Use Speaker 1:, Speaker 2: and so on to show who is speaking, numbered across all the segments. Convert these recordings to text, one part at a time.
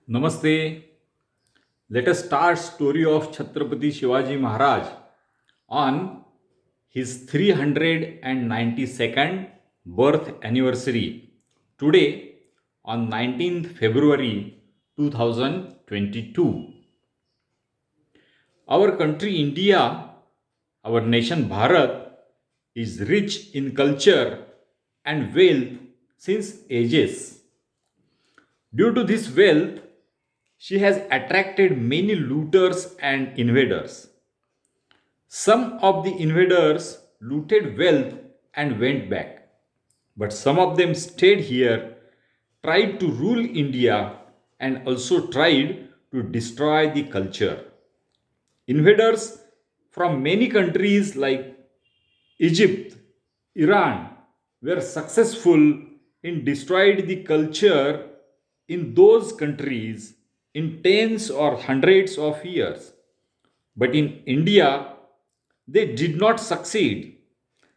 Speaker 1: Namaste. Let us start story of Chhatrapati Shivaji Maharaj on his 392nd birth anniversary today on 19th February 2022. Our country India, our nation Bharat is rich in culture and wealth since ages. Due to this wealth, she has attracted many looters and invaders. Some of the invaders looted wealth and went back, but some of them stayed here, tried to rule India, and also tried to destroy the culture. Invaders from many countries like Egypt, Iran were successful in destroying the culture in those countries in tens or hundreds of years. But in India, they did not succeed.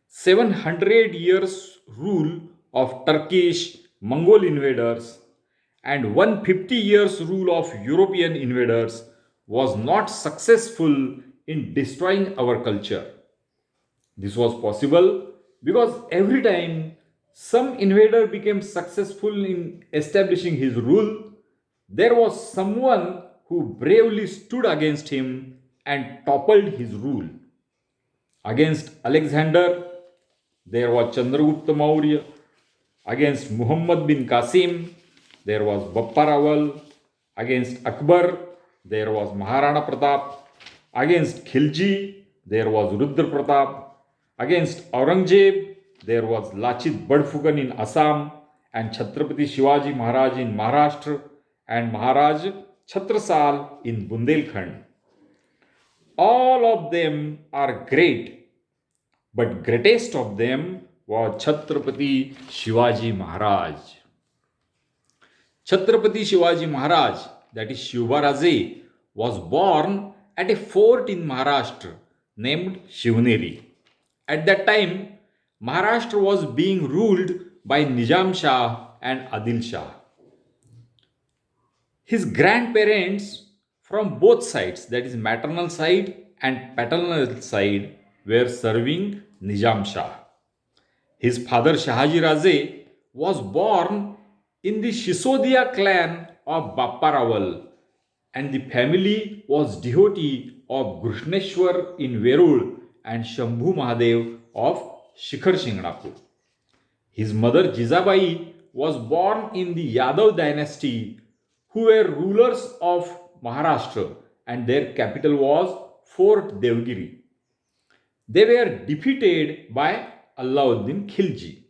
Speaker 1: 700 years rule of Turkish Mongol invaders and 150 years rule of European invaders was not successful in destroying our culture. This was possible because every time some invader became successful in establishing his rule, there was someone who bravely stood against him and toppled his rule. Against Alexander, there was Chandragupta Maurya. Against Muhammad bin Qasim, there was Bappa Rawal. Against Akbar, there was Maharana Pratap. Against Khilji, there was Rudra Pratap. Against Aurangzeb, there was Lachit Badphukan in Assam and Chhatrapati Shivaji Maharaj in Maharashtra and Maharaj Chhatrasal in Bundelkhand. All of them are great, but greatest of them was Chhatrapati Shivaji Maharaj. Chhatrapati Shivaji Maharaj, that is Shivaraje, was born at a fort in Maharashtra named Shivneri. At that time, Maharashtra was being ruled by Nizam Shah and Adil Shah. His grandparents from both sides, that is maternal side and paternal side, were serving Nizam Shah. His father Shahaji Raje was born in the Shisodia clan of Bappa Rawal, and the family was devotee of Krishneshwar in Verul and Shambhu Mahadev of Shikhar Shingnapur. His mother Jizabai was born in the Yadav dynasty, who were rulers of Maharashtra, and their capital was Fort Devgiri. They were defeated by Alauddin Khilji.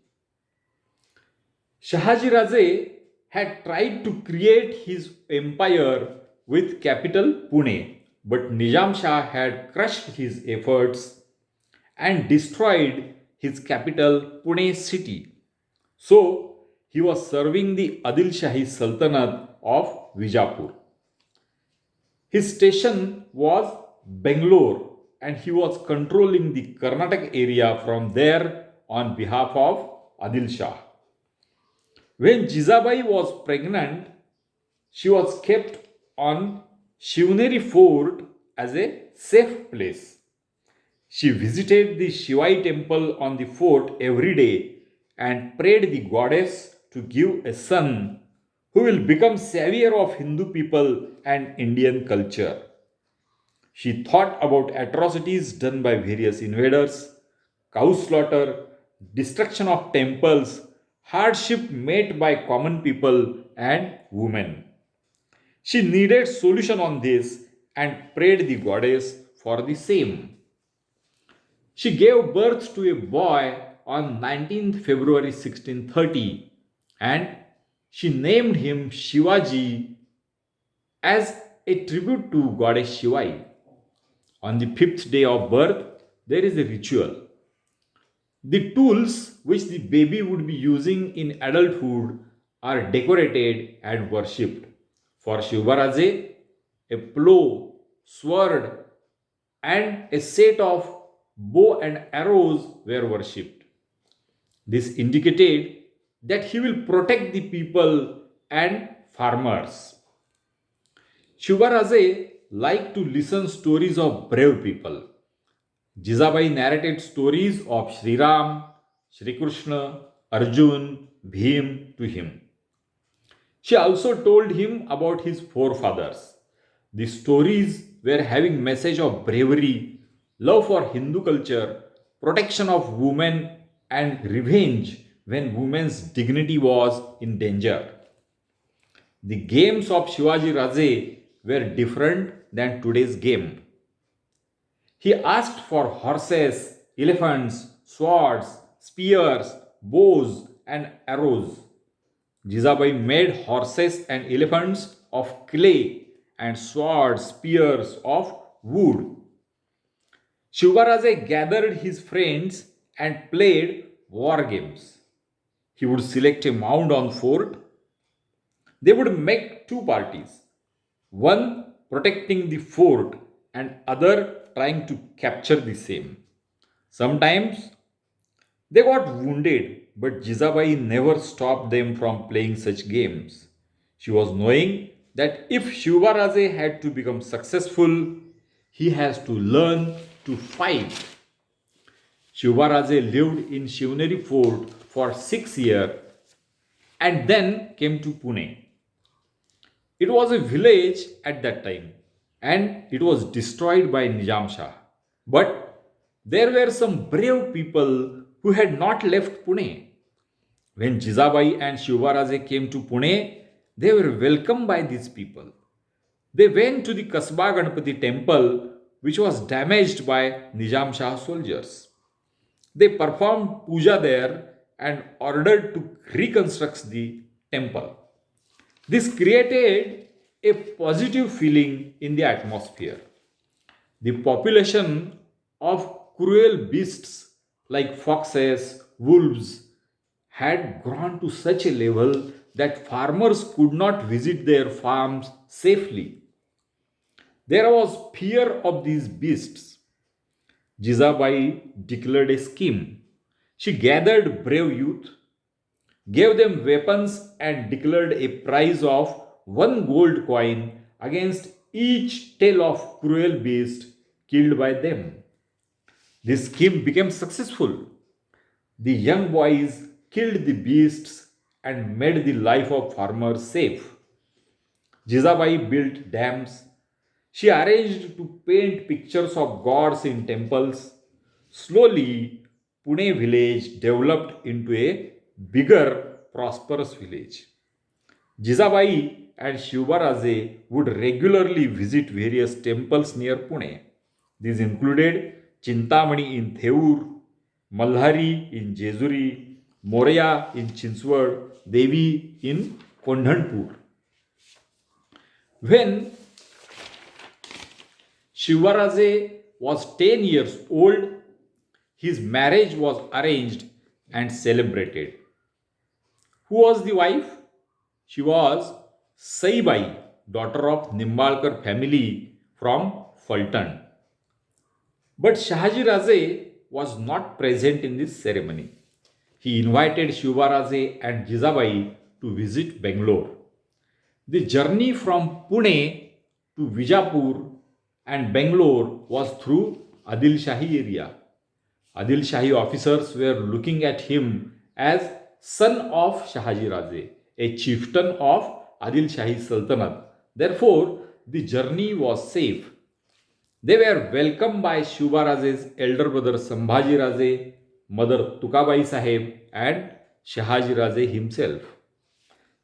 Speaker 1: Shahaji Raje had tried to create his empire with capital Pune, but Nizam Shah had crushed his efforts and destroyed his capital Pune city. So he was serving the Adil Shahi Sultanate of Vijapur. His station was Bangalore and he was controlling the Karnataka area from there on behalf of Adil Shah. When Jizabai was pregnant, she was kept on Shivneri fort as a safe place. She visited the Shivai temple on the fort every day and prayed the goddess to give a son who will become savior of Hindu people and Indian culture. She thought about atrocities done by various invaders, cow slaughter, destruction of temples, hardship met by common people and women. She needed solution on this and prayed the goddess for the same. She gave birth to a boy on 19th February 1630 and she named him Shivaji as a tribute to goddess Shivai. On the fifth day of birth, there is a ritual. The tools which the baby would be using in adulthood are decorated and worshipped. For Shivaraje, a plow, sword, and a set of bow and arrows were worshipped. This indicated that he will protect the people and farmers. Shivaraje liked to listen stories of brave people. Jizabai narrated stories of Sri Ram, Sri Krishna, Arjun, Bhim to him. She also told him about his forefathers. The stories were having message of bravery, love for Hindu culture, protection of women and revenge when women's dignity was in danger. The games of Shivaji Raje were different than today's game. He asked for horses, elephants, swords, spears, bows, and arrows. Jizabai made horses and elephants of clay and swords, spears of wood. Shivaraje gathered his friends and played war games. He would select a mound on fort. They would make two parties, one protecting the fort and other trying to capture the same. Sometimes they got wounded, but Jizabai never stopped them from playing such games. She was knowing that if Shivaraje had to become successful, he has to learn to fight. Shivaraje lived in Shivneri fort for 6 years and then came to Pune. It was a village at that time and it was destroyed by Nizam Shah. But there were some brave people who had not left Pune. When Jizabai and Shivaraje came to Pune, they were welcomed by these people. They went to the Kasba Ganpati temple, which was damaged by Nizam Shah soldiers. They performed puja there and ordered to reconstruct the temple. This created a positive feeling in the atmosphere. The population of cruel beasts like foxes, wolves had grown to such a level that farmers could not visit their farms safely. There was fear of these beasts. Jizabai declared a scheme. She gathered brave youth, gave them weapons, and declared a prize of one gold coin against each tail of cruel beast killed by them. This scheme became successful. The young boys killed the beasts and made the life of farmers safe. Jizabai built dams. She arranged to paint pictures of gods in temples. Slowly, Pune village developed into a bigger, prosperous village. Jizabai and Shivaraje would regularly visit various temples near Pune. These included Chintamani in Theur, Malhari in Jejuri, Moraya in Chinswad, Devi in Kondhanpur. When Shivaraje was 10 years old, his marriage was arranged and celebrated. Who was the wife? She was Saibai, daughter of Nimbalkar family from Fulton. But Shahaji Raje was not present in this ceremony. He invited Shivaraje and Jizabai to visit Bangalore. The journey from Pune to Vijapur and Bangalore was through Adil Shahi area. Adil Shahi officers were looking at him as son of Shahaji Raje, a chieftain of Adil Shahi Sultanate. Therefore, the journey was safe. They were welcomed by Shivaraje's elder brother Sambhaji Raje, mother Tukabai Sahib, and Shahaji Raje himself.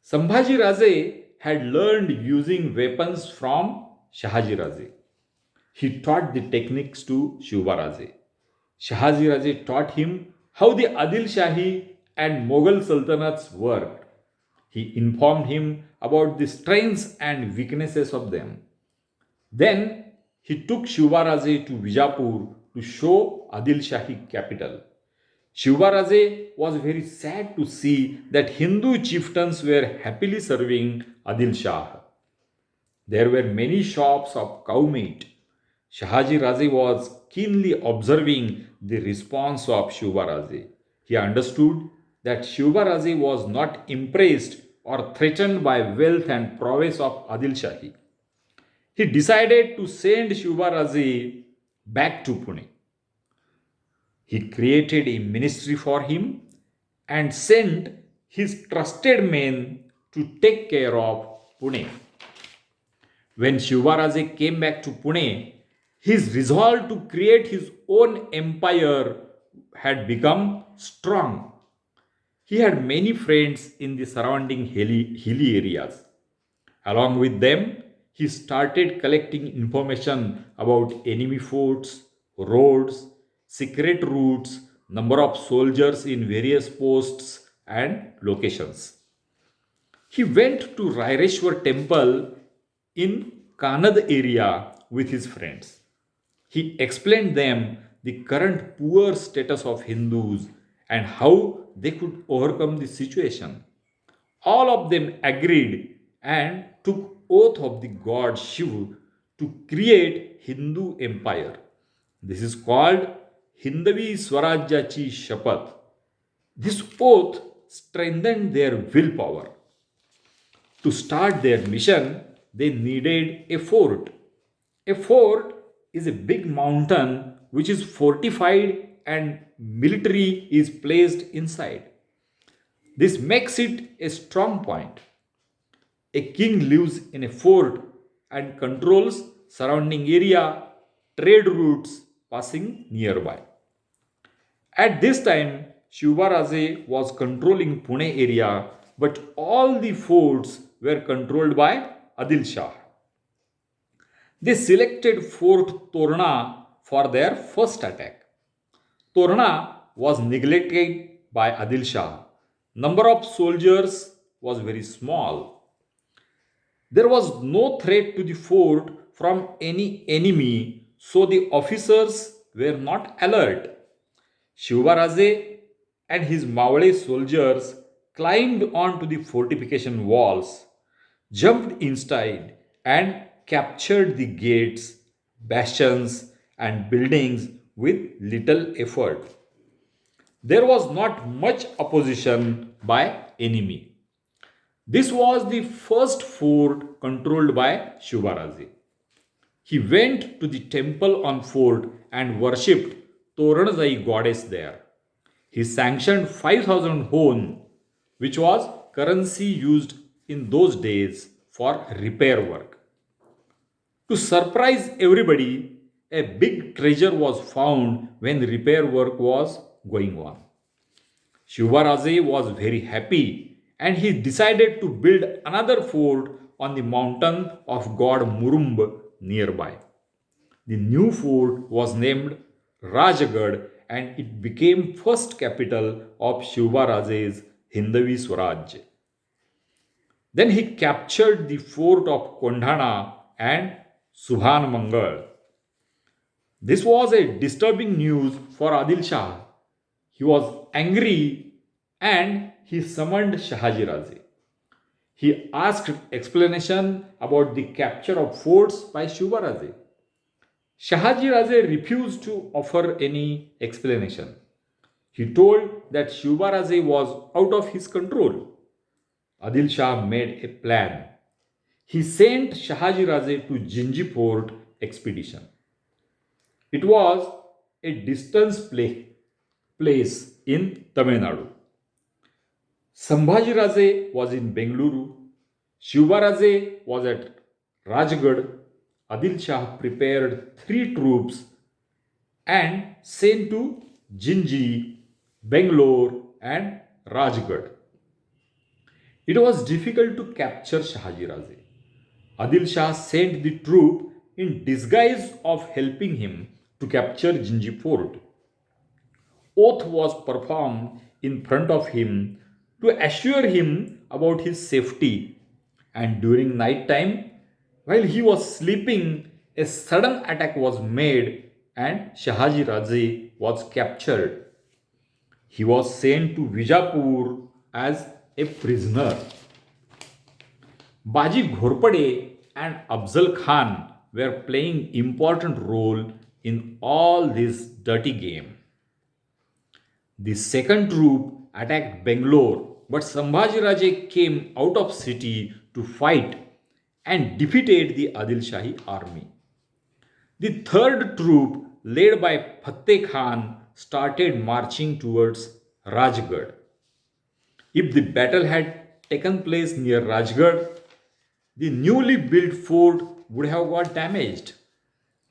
Speaker 1: Sambhaji Raje had learned using weapons from Shahaji Raje. He taught the techniques to Shivaraje. Shahaji Raje taught him how the Adil Shahi and Mughal sultanates worked. He informed him about the strengths and weaknesses of them. Then he took Shivaraje to Vijapur to show Adil Shahi capital. Shivaraje was very sad to see that Hindu chieftains were happily serving Adil Shah. There were many shops of cow meat. Shahaji Raje was keenly observing the response of Shivaraje. He understood that Shivaraje was not impressed or threatened by wealth and prowess of Adil Shahi. he decided to send Shivaraje back to Pune. He created a ministry for him and sent his trusted men to take care of Pune. When Shivaraje came back to Pune, his resolve to create his own empire had become strong. He had many friends in the surrounding hilly areas. Along with them, he started collecting information about enemy forts, roads, secret routes, number of soldiers in various posts, and locations. He went to Raireshwar temple in Kanad area with his friends. He explained them the current poor status of Hindus and how they could overcome the situation. All of them agreed and took oath of the god Shiv to create Hindu empire. This is called Hindavi Swarajyachi Shapath. This oath strengthened their willpower. To start their mission, they needed a fort. A fort is a big mountain which is fortified and military is placed inside. This makes it a strong point. A king lives in a fort and controls surrounding area, trade routes passing nearby. At this time, Shivaraje was controlling Pune area, but all the forts were controlled by Adil Shah. They selected Fort Torna for their first attack. Torna was neglected by Adil Shah. Number of soldiers was very small. There was no threat to the fort from any enemy, so the officers were not alert. Shivaraje and his Mawale soldiers climbed onto the fortification walls, jumped inside, and captured the gates, bastions, and buildings with little effort. There was not much opposition by enemy. This was the first fort controlled by Shivaraje. He went to the temple on fort and worshipped Toranzai goddess there. He sanctioned 5,000 hon, which was currency used in those days for repair work. To surprise everybody, a big treasure was found when repair work was going on. Shivaraje was very happy and he decided to build another fort on the mountain of god Murumb nearby. The new fort was named Rajagad and it became first capital of Shivaraje's Hindavi Swaraj. Then he captured the fort of Kondhana and Subhan Mangal. This was a disturbing news for Adil Shah. He was angry and he summoned Shahaji Raje. He asked explanation about the capture of forts by Shivaraje. Shahaji Raje refused to offer any explanation. He told that Shivaraje was out of his control. Adil Shah made a plan. He sent Shahaji Raje to Jinji Fort expedition. It was a place in Tamil Nadu. Sambhaji Raje was in Bengaluru. Shivaraje was at Rajgad. Adil Shah prepared three troops and sent to Jinji, Bangalore, and Rajgad. It was difficult to capture Shahaji Raje. Adil Shah sent the troop in disguise of helping him to capture Jinji fort. Oath was performed in front of him to assure him about his safety. And during night time, while he was sleeping, a sudden attack was made and Shahaji Raje was captured. He was sent to Vijapur as a prisoner. Baji Ghorpade and Afzal Khan were playing important role in all this dirty game. The second troop attacked Bangalore, but Sambhaji Raje came out of city to fight and defeated the Adil Shahi army. The third troop, led by Fateh Khan, started marching towards Rajgarh. If the battle had taken place near Rajgarh, the newly built fort would have got damaged.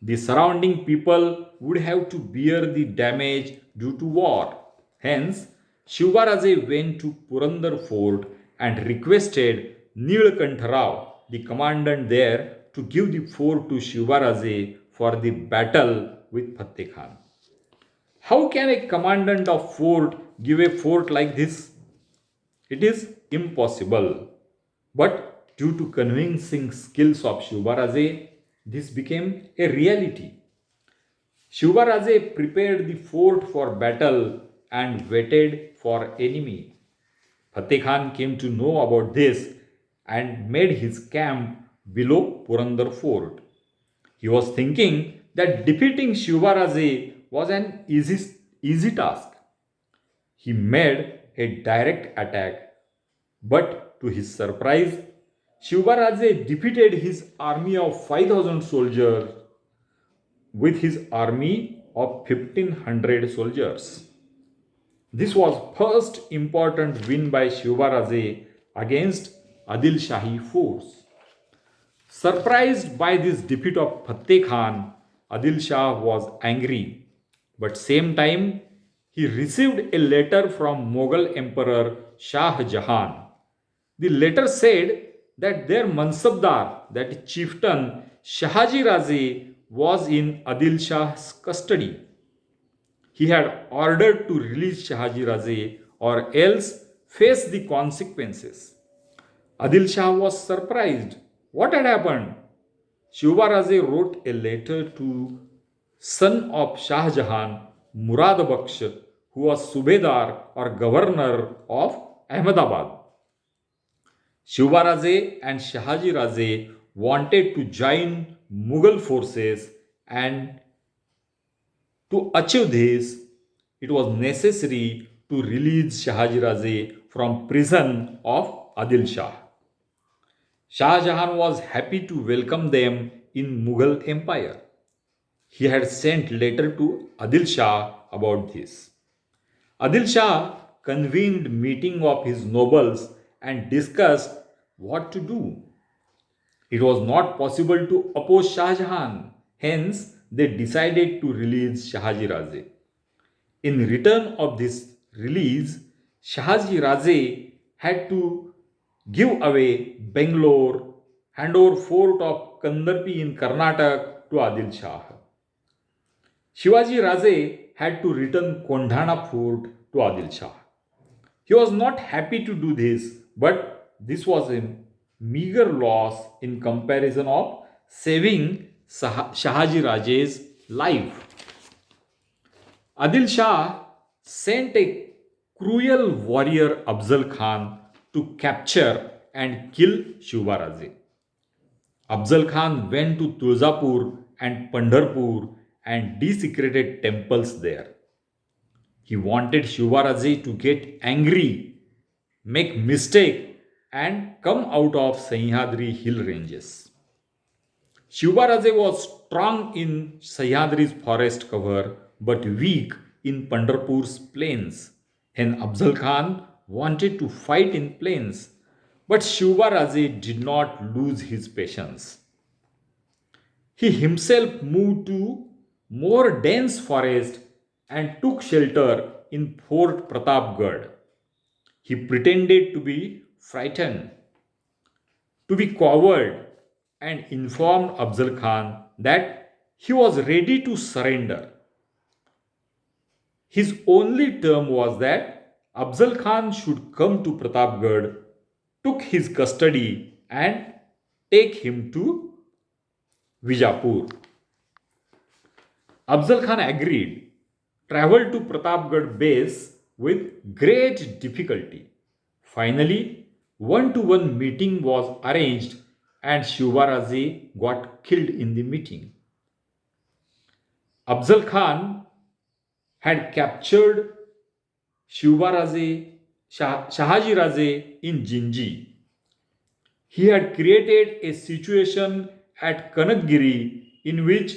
Speaker 1: The surrounding people would have to bear the damage due to war. Hence, Shivaraje went to Purandar fort and requested Nilkantha Rao, the commandant there, to give the fort to Shivaraje for the battle with Fateh Khan. How can a commandant of fort give a fort like this? It is impossible. But due to convincing skills of Shivaraje, this became a reality. Shivaraje prepared the fort for battle and waited for enemy. Fateh Khan came to know about this and made his camp below Purandar fort. He was thinking that defeating Shivaraje was an easy task. He made a direct attack, but to his surprise, Shivaraje defeated his army of 5,000 soldiers with his army of 1,500 soldiers. This was first important win by Shivaraje against Adil Shahi force. Surprised by this defeat of Fateh Khan, Adil Shah was angry. But same time, he received a letter from Mughal Emperor Shah Jahan. The letter said that their Mansabdar, that is chieftain Shahaji Raze, was in Adil Shah's custody. He had ordered to release Shahaji Raze or else face the consequences. Adil Shah was surprised. What had happened? Shivaraje wrote a letter to son of Shah Jahan, Murad Baksh, who was Subedar or governor of Ahmedabad. Shivaraje and Shahaji Raje wanted to join Mughal forces, and to achieve this, it was necessary to release Shahaji Raje from prison of Adil Shah. Shah Jahan was happy to welcome them in Mughal Empire. He had sent letter to Adil Shah about this. Adil Shah convened meeting of his nobles and discussed what to do. It was not possible to oppose Shah Jahan. Hence, they decided to release Shahaji Raje. In return of this release, Shahaji Raje had to give away Bangalore, hand over fort of Kandarpi in Karnataka to Adil Shah. Shivaji Raje had to return Kondhana fort to Adil Shah. He was not happy to do this, but this was a meager loss in comparison of saving Shahaji Raje's life. Adil Shah sent a cruel warrior Afzal Khan to capture and kill Shivaraje. Afzal Khan went to Tulzapur and Pandharpur and desecrated temples there. He wanted Shivaraje to get angry, make mistake and come out of Sahyadri hill ranges. Shivaraje was strong in Sahyadri's forest cover but weak in Pandharpur's plains. And Afzal Khan wanted to fight in plains, but Shivaraje did not lose his patience. He himself moved to more dense forest and took shelter in Fort Pratapgarh. He pretended to be frightened, to be coward, and informed Afzal Khan that he was ready to surrender. His only term was that Afzal Khan should come to Pratapgarh, took his custody, and take him to Vijapur. Afzal Khan agreed, traveled to Pratapgarh base with great difficulty. Finally, one-to-one meeting was arranged and Shivaraje got killed in the meeting. Afzal Khan had captured Shivaraje, Shahaji Raje in Jinji. He had created a situation at Kanakgiri in which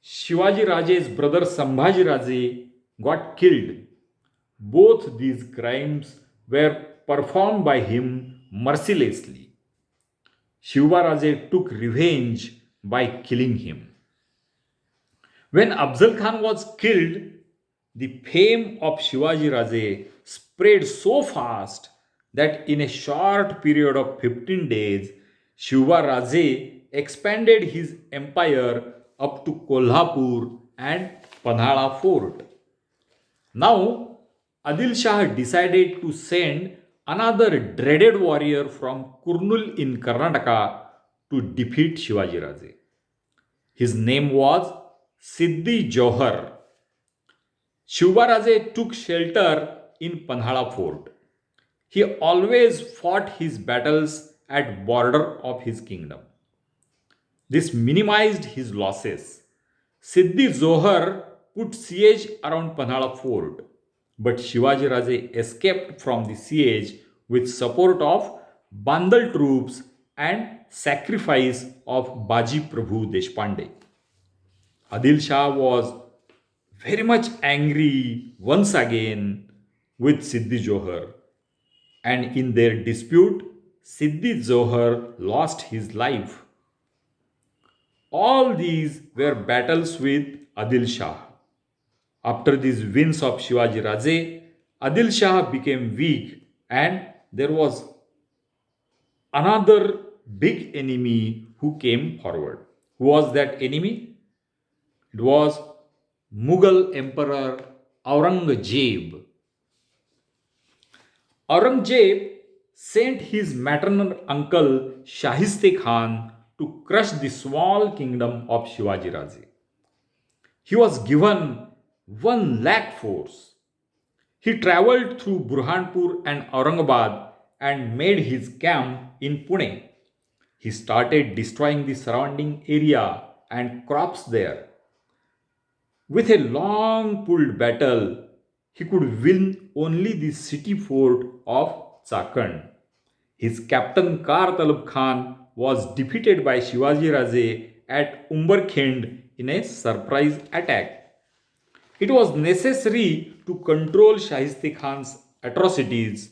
Speaker 1: Shivaji Raje's brother Sambhaji Raje got killed. Both these crimes were performed by him mercilessly. Shivaraje took revenge by killing him. When Afzal Khan was killed, the fame of Shivaji Raje spread so fast that in a short period of 15 days, Shivaraje expanded his empire up to Kolhapur and Panhala fort. Now, Adil Shah decided to send another dreaded warrior from Kurnul in Karnataka to defeat Shivaji Raje. His name was Siddhi Johar. Shivaraje took shelter in Panhala fort. He always fought his battles at border of his kingdom. This minimized his losses. Siddhi Johar put siege around Panhala fort, but Shivaji Raje escaped from the siege with support of Bandal troops and sacrifice of Baji Prabhu Deshpande. Adil Shah was very much angry once again with Siddhi Johar, and in their dispute, Siddhi Johar lost his life. All these were battles with Adil Shah. After these wins of Shivaji Raje, Adil Shah became weak, and there was another big enemy who came forward. Who was that enemy? It was Mughal Emperor Aurangzeb. Aurangzeb sent his maternal uncle Shahiste Khan to crush the small kingdom of Shivaji Raje. He was given 1 lakh force. He travelled through Burhanpur and Aurangabad and made his camp in Pune. He started destroying the surrounding area and crops there. With a long pulled battle, he could win only the city fort of Chakan. His captain Kar Talab Khan was defeated by Shivaji Raje at Umberkhand in a surprise attack. It was necessary to control Shahiste Khan's atrocities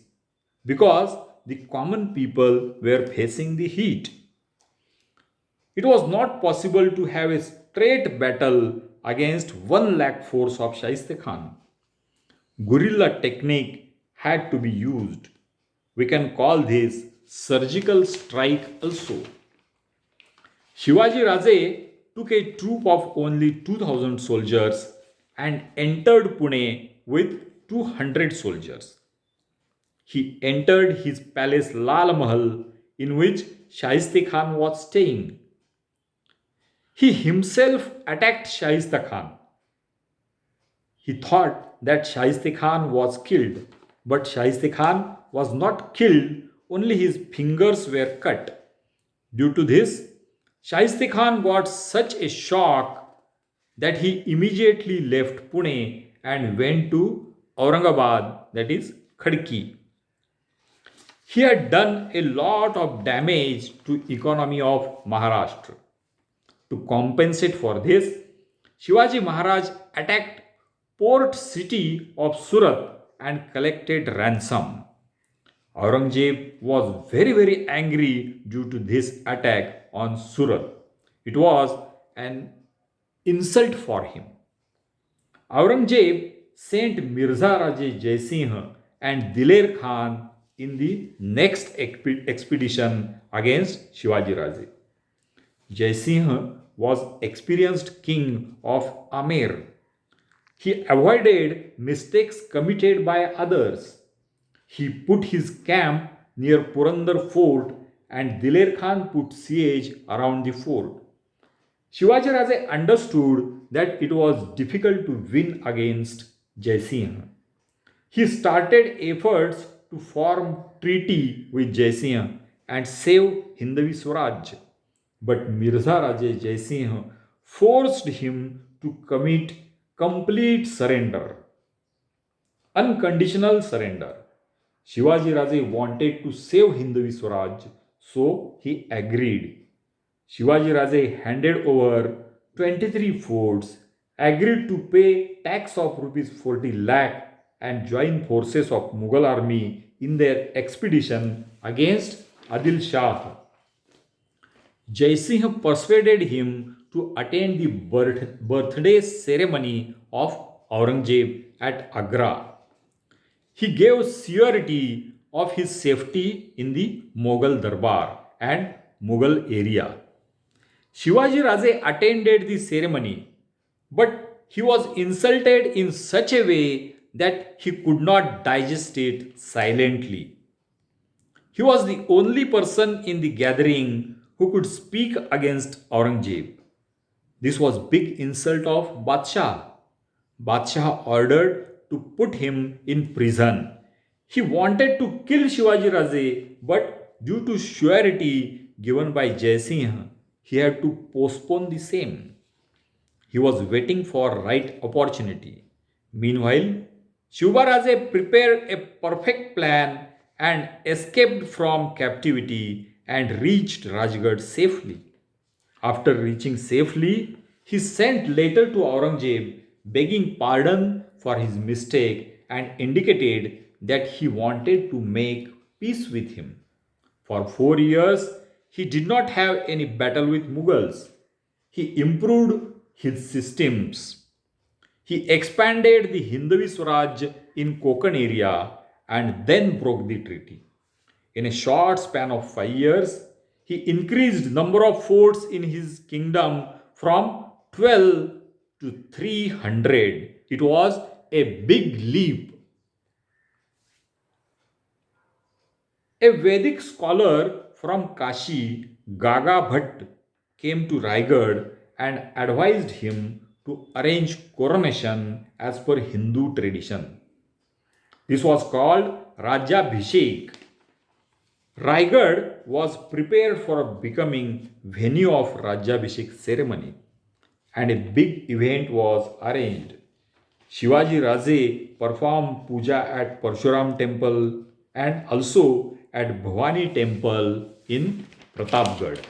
Speaker 1: because the common people were facing the heat. It was not possible to have a straight battle against 1 lakh force of Shaiste Khan. Guerrilla technique had to be used. We can call this surgical strike also. Shivaji Raje took a troop of only 2000 soldiers and entered Pune with 200 soldiers. He entered his palace Lal Mahal in which Shaiste Khan was staying. He himself attacked Shaista Khan. He thought that Shaiste Khan was killed, but Shaiste Khan was not killed, only his fingers were cut. Due to this, Shaiste Khan got such a shock that he immediately left Pune and went to Aurangabad, that is Khadki. He had done a lot of damage to economy of Maharashtra. To compensate for this, Shivaji Maharaj attacked port city of Surat and collected ransom. Aurangzeb was very angry due to this attack on Surat. It was an insult for him. Aurangzeb sent Mirza Raje Jaisingh and Diler Khan in the next expedition against Shivaji Raje. Jaisingh was experienced king of Amer. He avoided mistakes committed by others. He put his camp near Purandar fort and Diler Khan put siege around the fort. Shivaji Raje understood that it was difficult to win against Jaisingh. He started efforts to form treaty with Jaisingh and save Hindavi Swaraj. But Mirza Raje Jaisingh forced him to commit complete surrender, unconditional surrender. Shivaji Raje wanted to save Hindavi Swaraj, So he agreed. Shivaji Raje handed over 23 forts, agreed to pay tax of rupees 40 lakh and join forces of Mughal army in their expedition against Adil Shah. Jai Singh persuaded him to attend the birthday ceremony of Aurangzeb at Agra. He gave surety of his safety in the Mughal Darbar and Mughal area. Shivaji Raje attended the ceremony, but he was insulted in such a way that he could not digest it silently. He was the only person in the gathering who could speak against Aurangzeb. This was big insult of Badshah. Badshah ordered to put him in prison. He wanted to kill Shivaji Raje, but due to surety given by Jai Singh, he had to postpone the same. He was waiting for right opportunity. Meanwhile, Shivaraje prepared a perfect plan and escaped from captivity and reached Rajgarh safely. After reaching safely, he sent letter to Aurangzeb begging pardon for his mistake and indicated that he wanted to make peace with him. For 4 years, he did not have any battle with Mughals. He improved his systems. He expanded the Hindavi Swaraj in Konkan area and then broke the treaty. In a short span of 5 years, he increased number of forts in his kingdom from 12 to 300. It was a big leap. A Vedic scholar from Kashi, Gaga Bhatt, came to Raigad and advised him to arrange coronation as per Hindu tradition. This was called Rajabhishek. Raigad was prepared for becoming venue of Rajabhishek ceremony and a big event was arranged. Shivaji Raje performed puja at Parshuram temple and also at Bhavani temple in Pratapgarh.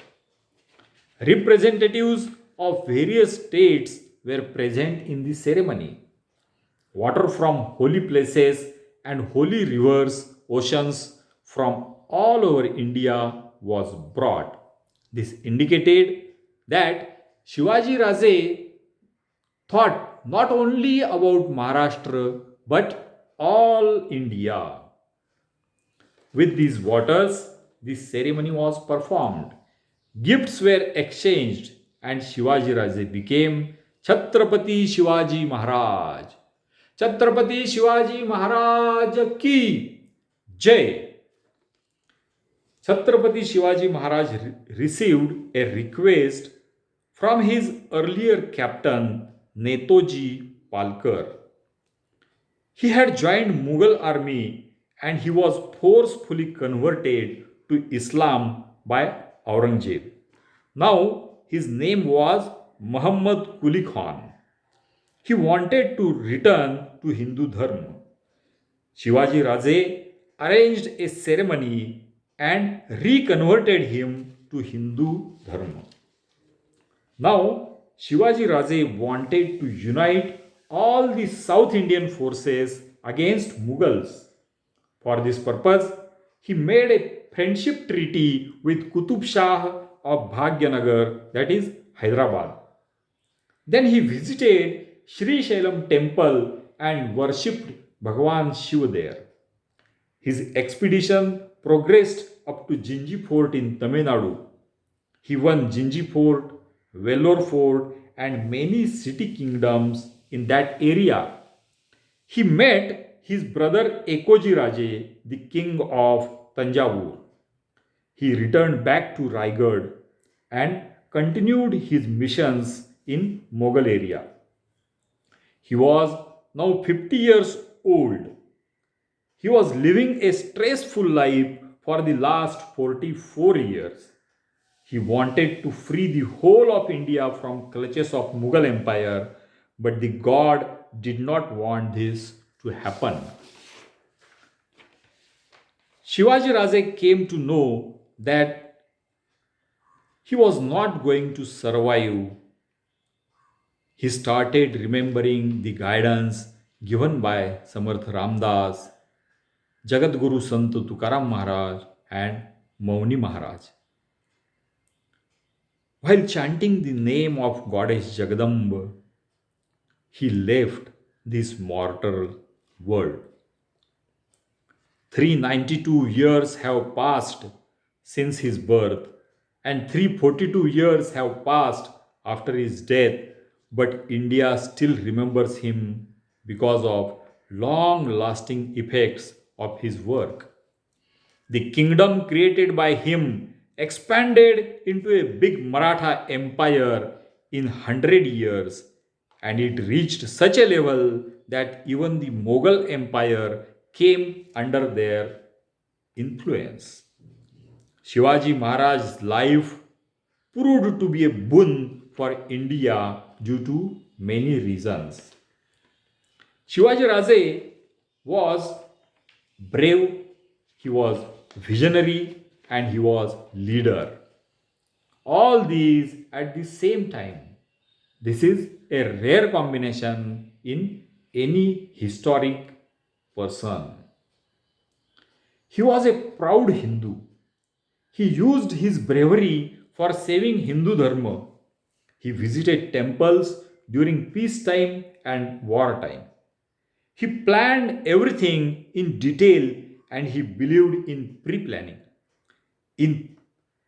Speaker 1: Representatives of various states were present in the ceremony. Water from holy places and holy rivers, oceans from all over India was brought. This indicated that Shivaji Raje thought not only about Maharashtra but all India. With these waters, this ceremony was performed. Gifts were exchanged and Shivaji Raje became Chhatrapati Shivaji Maharaj. Chhatrapati Shivaji Maharaj ki Jai. Chhatrapati Shivaji Maharaj received a request from his earlier captain Netoji Palkar. He had joined Mughal army and he was forcefully converted to Islam by Aurangzeb. Now his name was Muhammad Quli Khan. He wanted to return to Hindu Dharma. Shivaji Raje arranged a ceremony and reconverted him to Hindu Dharma. Now, Shivaji Raje wanted to unite all the South Indian forces against Mughals. For this purpose, he made a friendship treaty with Qutub Shah of Bhagyanagar, that is Hyderabad. Then he visited Sri Shailam temple and worshipped Bhagwan Shiva there. His expedition progressed up to Jinji Fort in Tamil Nadu. He won Jinji Fort, Vellore Fort, and many city kingdoms in that area. He met his brother Ekoji Raje, the king of Tanjavur. He returned back to Raigad and continued his missions in Mughal area. He was now 50 years old. He was living a stressful life for the last 44 years. He wanted to free the whole of India from clutches of Mughal Empire, but the God did not want this to happen. Shivaji Raje came to know that he was not going to survive, he started remembering the guidance given by Samarth Ramdas, Jagadguru Sant Tukaram Maharaj, and Mauni Maharaj. While chanting the name of Goddess Jagadamba, he left this mortal world. 392 years have passed since his birth, and 342 years have passed after his death, but India still remembers him because of long lasting effects of his work. The kingdom created by him expanded into a big Maratha empire in 100 years, and it reached such a level that even the Mughal Empire came under their influence. Shivaji Maharaj's life proved to be a boon for India due to many reasons. Shivaji Raje was brave, he was visionary, and he was leader. All these at the same time. This is a rare combination in any historic person. He was a proud Hindu. He used his bravery for saving Hindu Dharma. He visited temples during peacetime and wartime. He planned everything in detail and he believed in pre planning. In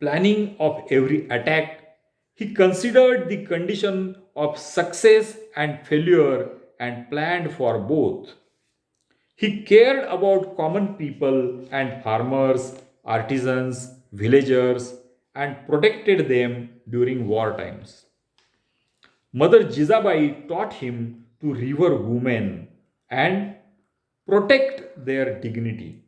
Speaker 1: planning of every attack, he considered the condition of success and failure and planned for both. He cared about common people and farmers, artisans, villagers, and protected them during war times. Mother Jizabai taught him to revere women and protect their dignity.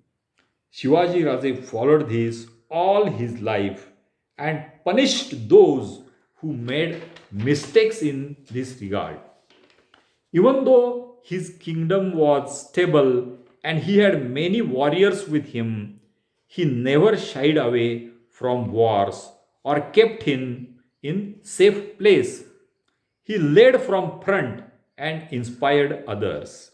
Speaker 1: Shivaji Raje followed this all his life and punished those who made mistakes in this regard. Even though his kingdom was stable and he had many warriors with him, he never shied away from wars or kept him in safe place. He led from front and inspired others.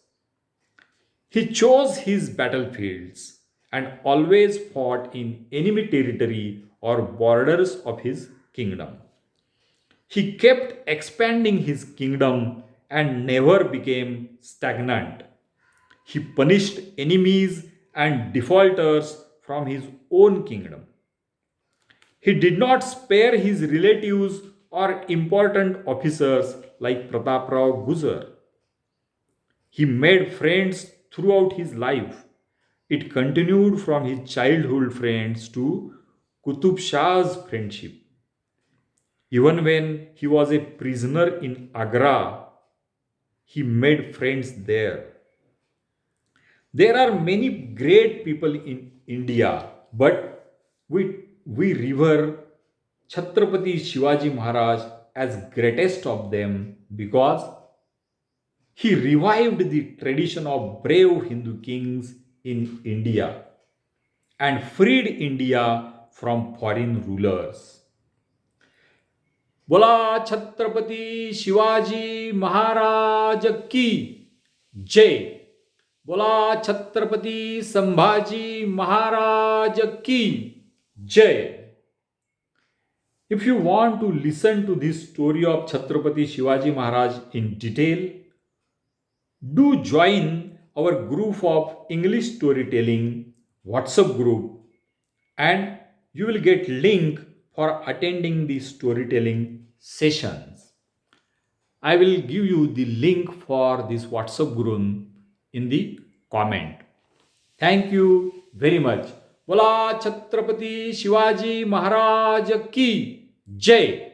Speaker 1: He chose his battlefields and always fought in enemy territory or borders of his kingdom. He kept expanding his kingdom and never became stagnant. He punished enemies and defaulters from his own kingdom. He did not spare his relatives or important officers like Pratap Rao Guzar. He made friends throughout his life. It continued from his childhood friends to Qutub Shah's friendship. Even when he was a prisoner in Agra, he made friends there. There are many great people in India, but we revere Chhatrapati Shivaji Maharaj as greatest of them because he revived the tradition of brave Hindu kings in India and freed India from foreign rulers. बोला छत्रपति शिवाजी महाराज की जय. बोला छत्रपति संभाजी महाराज की जय. If you want to listen to this story of Chhatrapati Shivaji Maharaj in detail, do join our group of English storytelling WhatsApp group and you will get link for attending the storytelling sessions. I will give you the link for this WhatsApp group in the comment. Thank you very much. बोला छत्रपति शिवाजी महाराज की जय.